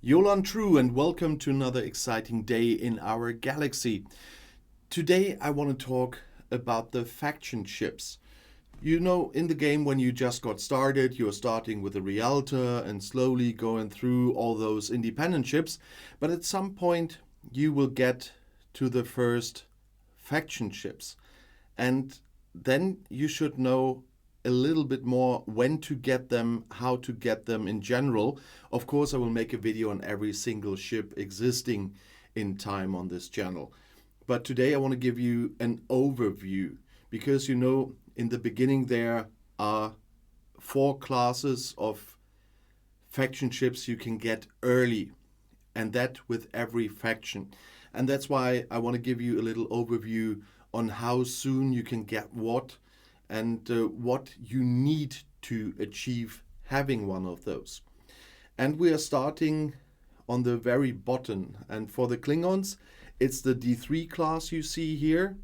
Yolan True, and welcome to another exciting day in our galaxy. Today I want to talk about the faction ships. You know, in the game when you just got started, you're starting with a Realtor and slowly going through all those independent ships, but at some point you will get to the first faction ships. And then you should know a little bit more when to get them, how to get them in general. Of course, I will make a video on every single ship existing in time on this channel. But today I want to give you an overview because you know in the beginning there are 4 classes of faction ships you can get early, and that with every faction. And that's why I want to give you a little overview on how soon you can get what and what you need to achieve having one of those. And we are starting on the very bottom. And for the Klingons, it's the D3 class you see here.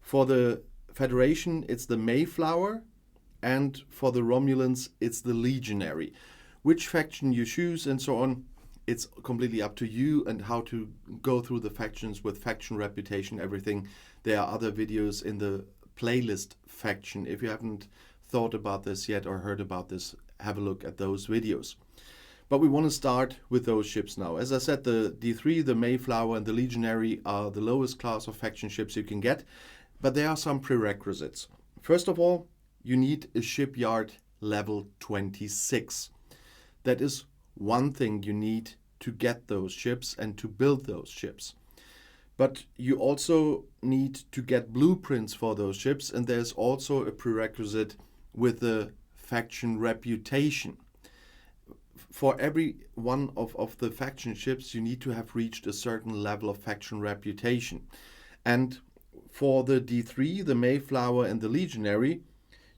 For the Federation, it's the Mayflower. And for the Romulans, it's the Legionary. Which faction you choose and so on, it's completely up to you and how to go through the factions with faction reputation, everything. There are other videos in the playlist faction. If you haven't thought about this yet or heard about this, have a look at those videos. But we want to start with those ships now. As I said, the D3, the Mayflower, and the Legionary are the lowest class of faction ships you can get, but there are some prerequisites. First of all, you need a shipyard level 26. That is one thing you need to get those ships and to build those ships. But you also need to get blueprints for those ships, and there's also a prerequisite with the faction reputation. For every one of the faction ships, you need to have reached a certain level of faction reputation. And for the D3, the Mayflower, and the Legionary,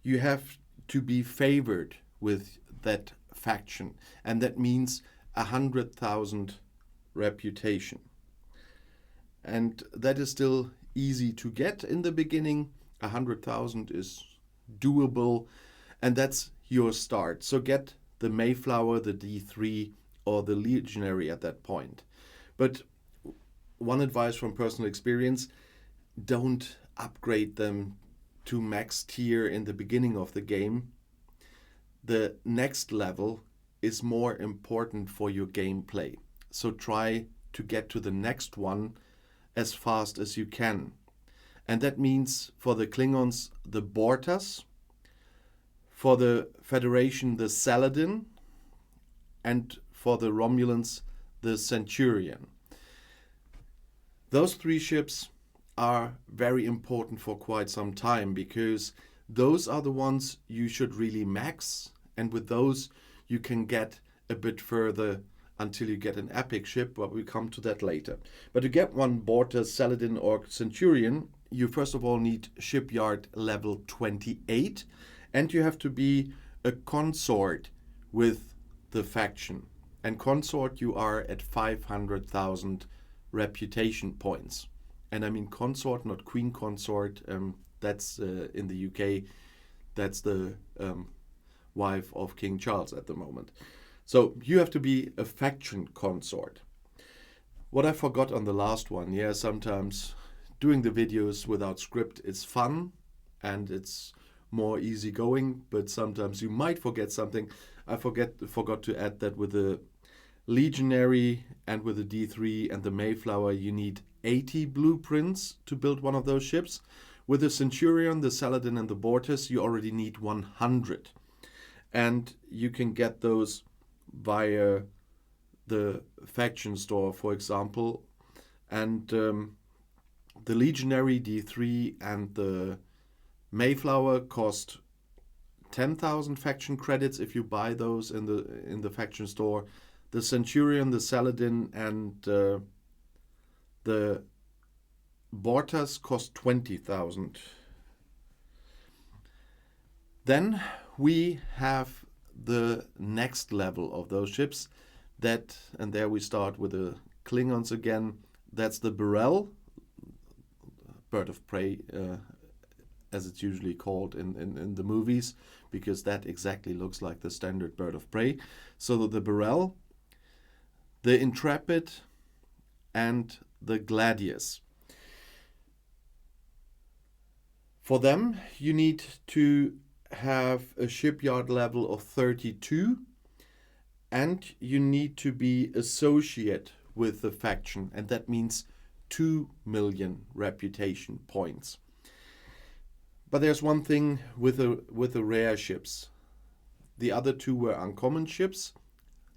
you have to be favored with that faction. And that means 100,000 reputation. And that is still easy to get in the beginning. 100,000 is doable, and that's your start. So get the Mayflower, the D3, or the Legionary at that point. But one advice from personal experience, don't upgrade them to max tier in the beginning of the game. The next level is more important for your gameplay. So try to get to the next one as fast as you can. And that means for the Klingons, the Bortas, for the Federation, the Saladin, and for the Romulans, the Centurion. Those 3 ships are very important for quite some time because those are the ones you should really max, and with those you can get a bit further until you get an epic ship, but we'll come to that later. But to get one Bortas, Saladin, or Centurion, you first of all need shipyard level 28, and you have to be a consort with the faction. And consort you are at 500,000 reputation points. And I mean consort, not queen consort. That's in the UK, that's the wife of King Charles at the moment. So you have to be a faction consort. What I forgot on the last one, sometimes doing the videos without script is fun and it's more easygoing, but sometimes you might forget something. I forgot to add that with the Legionary and with the D3 and the Mayflower, you need 80 blueprints to build one of those ships. With the Centurion, the Saladin, and the Bortas, you already need 100. And you can get those via the faction store, for example. And the Legionary, D3, and the Mayflower cost 10,000 faction credits if you buy those in the faction store. The Centurion, the Saladin, and the Bortas cost 20,000. Then we have the next level of those ships, and there we start with the Klingons again. That's the Burrell, bird of prey, as it's usually called in the movies, because that exactly looks like the standard bird of prey. So the Burrell, the Intrepid, and the Gladius. For them, you need to have a shipyard level of 32, and you need to be associate with the faction, and that means 2 million reputation points. But there's one thing with the rare ships. The other two were uncommon ships,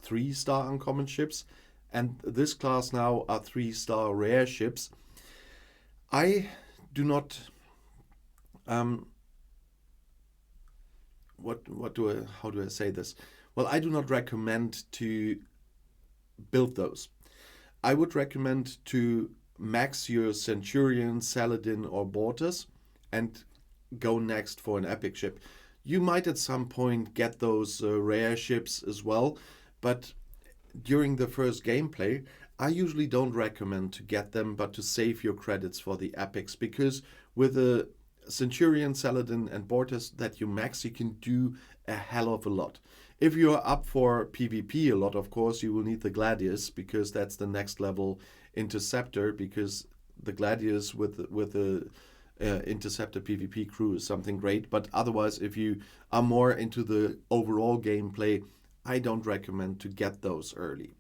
3-star uncommon ships, and this class now are 3-star rare ships. I do not how do I say this? Well, I do not recommend to build those. I would recommend to max your Centurion, Saladin, or Bortus and go next for an epic ship. You might at some point get those rare ships as well, but during the first gameplay, I usually don't recommend to get them, but to save your credits for the epics, because with a Centurion, Saladin, and Bortus that you max, you can do a hell of a lot. If you're up for PvP a lot, of course, you will need the Gladius, because that's the next level interceptor, because the Gladius with the interceptor PvP crew is something great. But otherwise, if you are more into the overall gameplay, I don't recommend to get those early.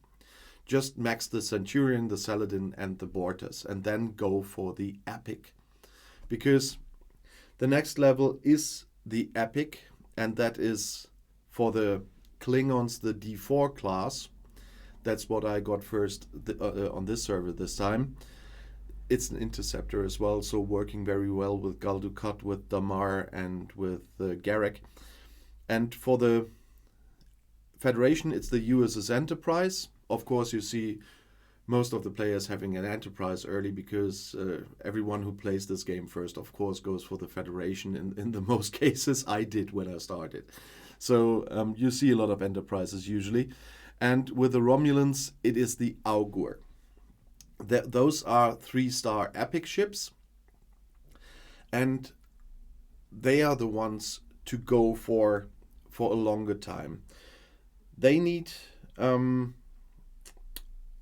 Just max the Centurion, the Saladin, and the Bortus, and then go for the epic. Because the next level is the epic, and that is for the Klingons, the D4 class. That's what I got first on this server this time. It's an interceptor as well, so working very well with Gul Dukat, with Damar, and with Garrick. And for the Federation, it's the USS Enterprise. Of course, you see most of the players having an Enterprise early, because everyone who plays this game first, of course, goes for the Federation. In the most cases, I did when I started. So you see a lot of Enterprises usually. And with the Romulans, it is the Augur. Those are 3-star epic ships, and they are the ones to go for a longer time. They need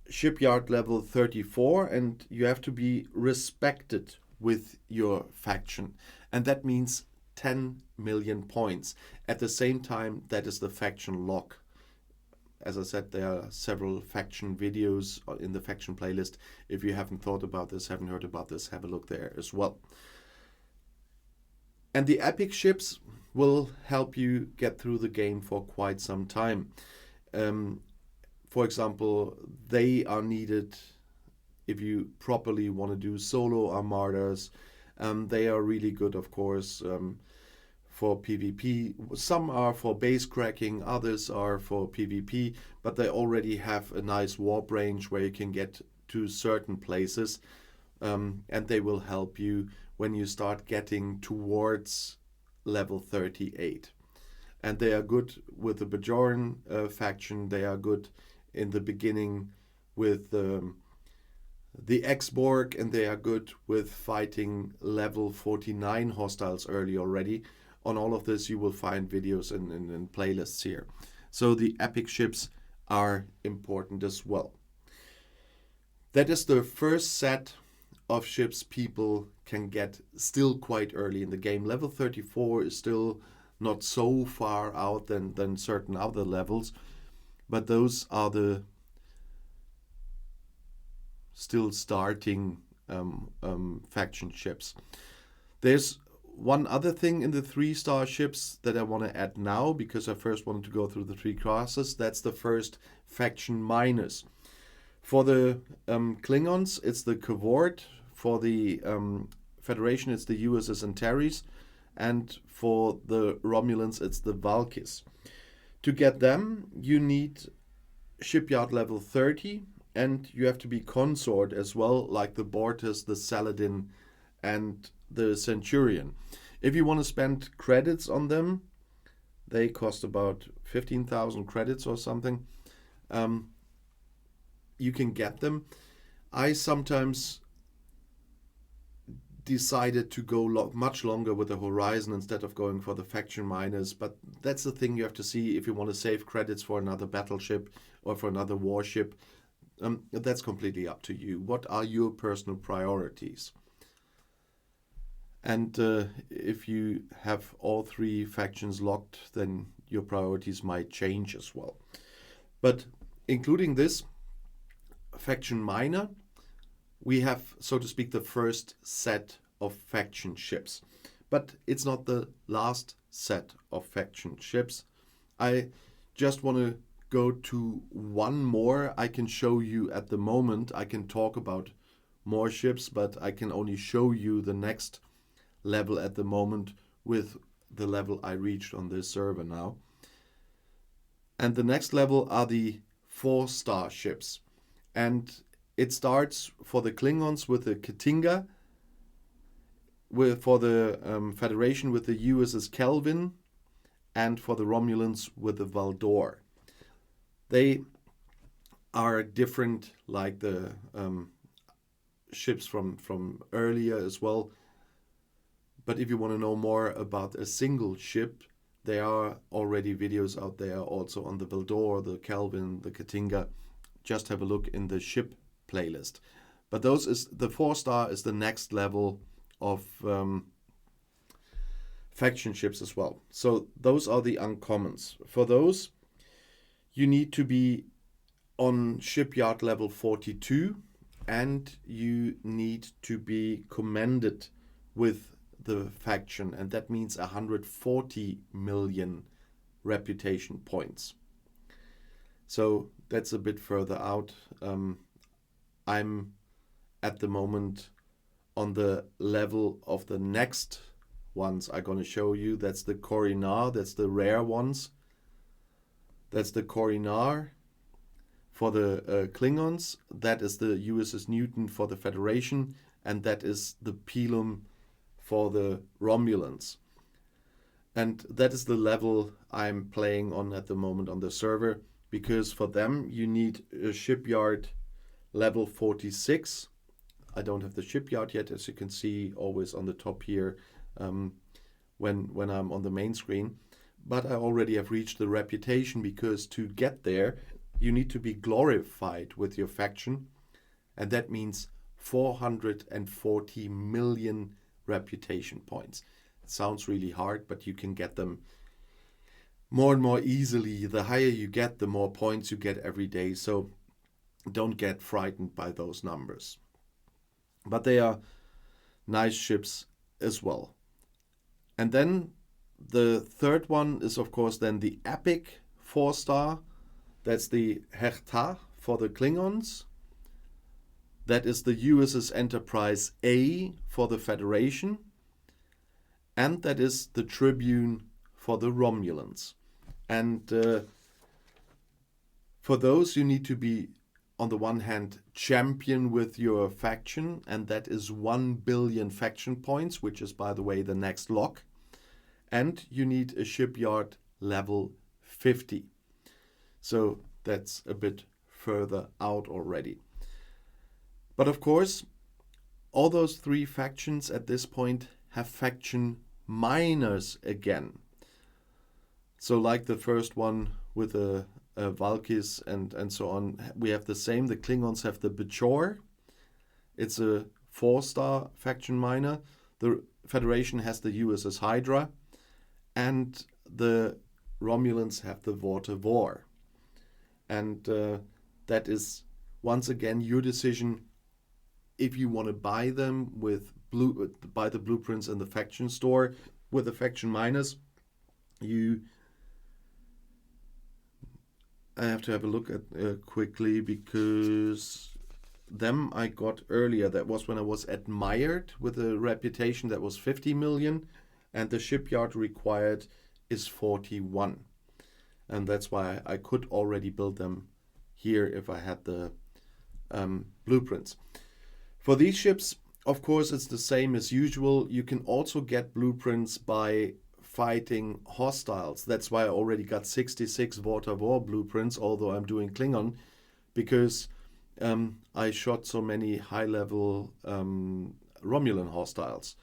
shipyard level 34, and you have to be respected with your faction, and that means 10 million points. At the same time, that is the faction lock. As I said, there are several faction videos in the faction playlist. If you haven't thought about this, haven't heard about this, have a look there as well. And the epic ships will help you get through the game for quite some time. For example, they are needed if you properly want to do solo armadas. They are really good, of course, for PvP. Some are for base cracking, others are for PvP, but they already have a nice warp range where you can get to certain places, and they will help you when you start getting towards level 38. And they are good with the Bajoran faction. They are good in the beginning with the X-Borg, and they are good with fighting level 49 hostiles early already. On all of this, you will find videos and playlists here. So the epic ships are important as well. That is the first set of ships people can get still quite early in the game. Level 34 is still not so far out than certain other levels, but those are the still starting faction ships. There's one other thing in the 3-star ships that I want to add now, because I first wanted to go through the 3 classes. That's the first faction minus. For the Klingons, it's the Cavort. For the Federation, it's the USS Antares. And for the Romulans, it's the Valkis. To get them, you need shipyard level 30, and you have to be consort as well, like the Bortus, the Saladin, and the Centurion. If you want to spend credits on them, they cost about 15,000 credits or something. You can get them. I sometimes decided to go much longer with the Horizon instead of going for the faction miners, but that's the thing you have to see if you want to save credits for another battleship or for another warship. That's completely up to you. What are your personal priorities? And if you have all three factions locked, then your priorities might change as well. But including this faction minor, we have, so to speak, the first set of faction ships. But it's not the last set of faction ships. I just want to go to one more. I can show you at the moment. I can talk about more ships, but I can only show you the next level at the moment with the level I reached on this server now. And the next level are the 4-star ships. And it starts for the Klingons with the Katinga, for the Federation with the USS KELVIN, and for the Romulans with the Valdor. They are different, like the ships from earlier as well. But if you want to know more about a single ship, there are already videos out there also on the Valdor, the Kelvin, the Katinga. Just have a look in the ship playlist. But the 4-star is the next level of faction ships as well. So those are the uncommons. For those, you need to be on shipyard level 42, and you need to be commended with the faction, and that means 140 million reputation points. So that's a bit further out. I'm at the moment on the level of the next ones I'm going to show you. That's the Corinar, that's the rare ones. That's the Corinar for the Klingons. That is the USS Newton for the Federation, and that is the Pilum for the Romulans. And that is the level I'm playing on at the moment on the server, because for them you need a shipyard level 46. I don't have the shipyard yet, as you can see always on the top here when I'm on the main screen. But I already have reached the reputation, because to get there you need to be glorified with your faction, and that means 440 million reputation points. It sounds really hard, but you can get them more and more easily. The higher you get, the more points you get every day. So don't get frightened by those numbers. But they are nice ships as well. And then the third one is, of course, then the epic 4-star. That's the Hertha for the Klingons. That is the USS Enterprise A for the Federation. And that is the Tribune for the Romulans. And for those, you need to be, on the one hand, champion with your faction. And that is 1 billion faction points, which is, by the way, the next lock. And you need a shipyard level 50. So that's a bit further out already. But of course, all those three factions at this point have faction minors again. So like the first one with the Valkis and so on, we have the same. The Klingons have the Bechor. It's a 4-star faction minor. The Federation has the USS Hydra. And the Romulans have the Water War. And that is, once again, your decision. If you want to buy them buy the blueprints in the faction store with the faction minors, I have to have a look at quickly, because them I got earlier. That was when I was admired with a reputation that was 50 million, and the shipyard required is 41. And that's why I could already build them here if I had the blueprints. For these ships, of course, it's the same as usual. You can also get blueprints by fighting hostiles. That's why I already got 66 Water War blueprints, although I'm doing Klingon, because I shot so many high-level Romulan hostiles.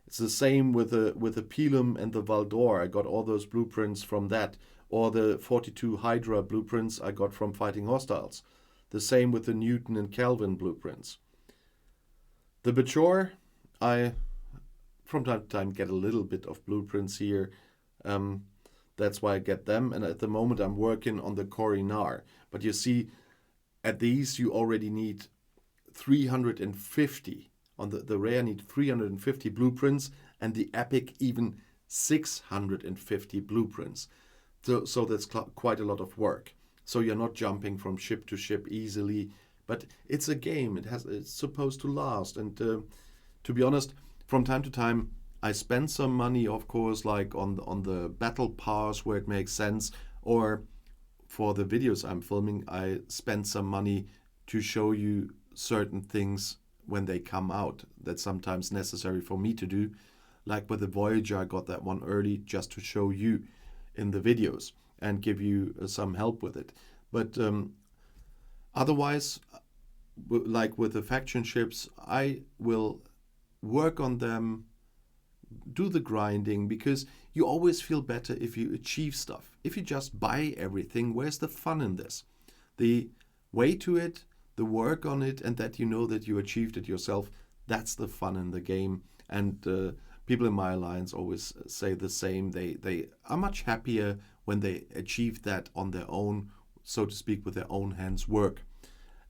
It's the same with the Pilum and the Valdor. I got all those blueprints from that. Or the 42 Hydra blueprints I got from fighting hostiles. The same with the Newton and Kelvin blueprints. The Bajor, I from time to time get a little bit of blueprints here. That's why I get them. And at the moment I'm working on the Corinar. But you see, at these you already need 350. On the rare need 350 blueprints, and the epic even 650 blueprints. So that's quite a lot of work. So you're not jumping from ship to ship easily, but it's a game. It's supposed to last. And to be honest, from time to time, I spend some money, of course, like on the battle pass where it makes sense, or for the videos I'm filming, I spend some money to show you certain things when they come out. That's sometimes necessary for me to do. Like with the Voyager, I got that one early just to show you in the videos and give you some help with it. But otherwise, like with the faction ships, I will work on them, do the grinding, because you always feel better if you achieve stuff. If you just buy everything, where's the fun in this? The way to it, the work on it, and that you know that you achieved it yourself, that's the fun in the game. And people in my alliance always say the same. They are much happier when they achieve that on their own, so to speak, with their own hands work.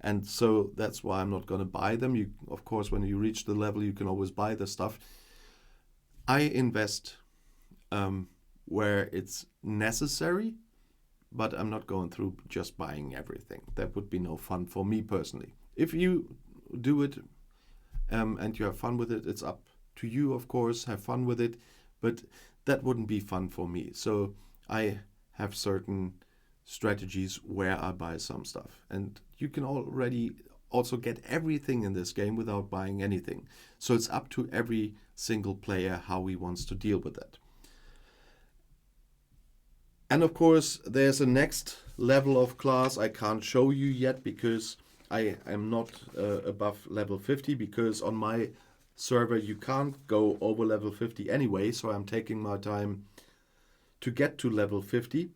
And so that's why I'm not going to buy them. You, of course, when you reach the level, you can always buy the stuff. I invest where it's necessary, but I'm not going through just buying everything. That would be no fun for me personally. If you do it and you have fun with it, it's up to you, of course. Have fun with it, but that wouldn't be fun for me. So I have certain strategies where I buy some stuff. And you can already also get everything in this game without buying anything. So it's up to every single player how he wants to deal with that. And of course, there's a next level of class I can't show you yet because I am not above level 50, because on my server you can't go over level 50 anyway, so I'm taking my time to get to level 50.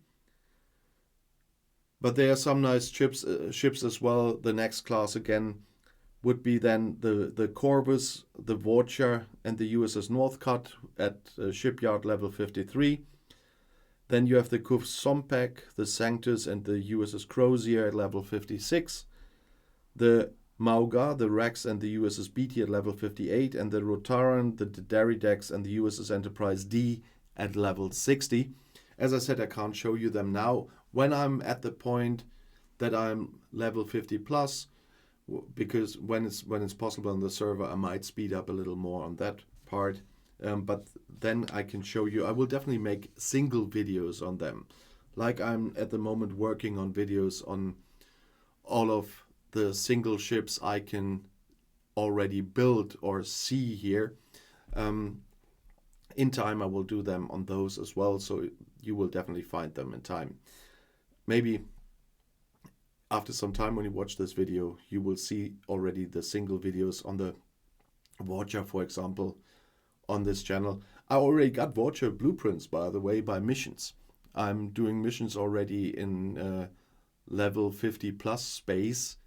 But there are some nice ships as well. The next class again would be then the Corvus, the Voyager, and the USS Northcutt at shipyard level 53. Then you have the Kuf Sompek, the Sanctus, and the USS Crozier at level 56. The Mauga, the Rex, and the USS Beatty at level 58. And the Rotaran, the Deridex, and the USS Enterprise D at level 60. As I said, I can't show you them now. When I'm at the point that I'm level 50 plus, because when it's possible on the server, I might speed up a little more on that part. But then I can show you. I will definitely make single videos on them. Like I'm at the moment working on videos on all of the single ships I can already build or see here. In time I will do them on those as well, so you will definitely find them in time. Maybe after some time when you watch this video, you will see already the single videos on the Voyager, for example, on this channel. I already got Voyager blueprints, by the way, by missions. I'm doing missions already in level 50 plus space.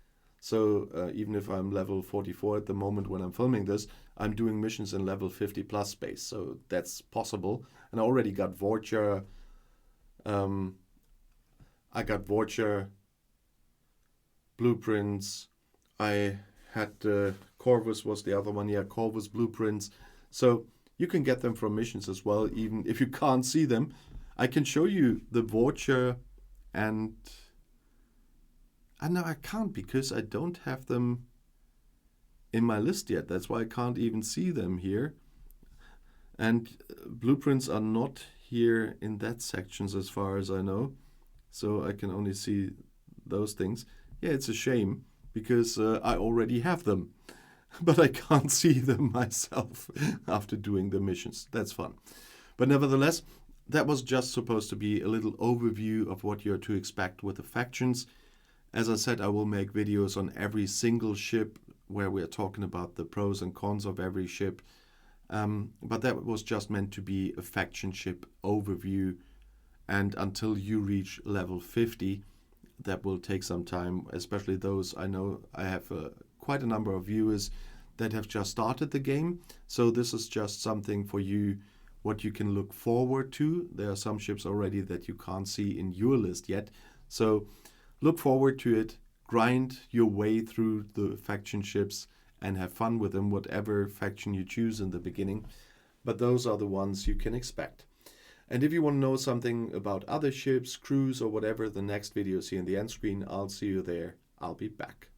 So even if I'm level 44 at the moment when I'm filming this, I'm doing missions in level 50 plus space. So that's possible. And I already got Voyager. I got Voyager blueprints. I had Corvus was the other one. Yeah, Corvus blueprints. So you can get them from missions as well, even if you can't see them. I can show you the Voyager, and no, I can't because I don't have them in my list yet. That's why I can't even see them here. And blueprints are not here in that sections as far as I know. So I can only see those things. Yeah, it's a shame because I already have them. But I can't see them myself after doing the missions. That's fun. But nevertheless, that was just supposed to be a little overview of what you're to expect with the factions. As I said, I will make videos on every single ship where we are talking about the pros and cons of every ship. But that was just meant to be a faction ship overview. And until you reach level 50, that will take some time, especially those. I know I have quite a number of viewers that have just started the game, so this is just something for you, what you can look forward to. There are some ships already that you can't see in your list yet, so look forward to it, grind your way through the faction ships and have fun with them, whatever faction you choose in the beginning, but those are the ones you can expect. And if you want to know something about other ships, crews or whatever, the next video is here in the end screen. I'll see you there. I'll be back.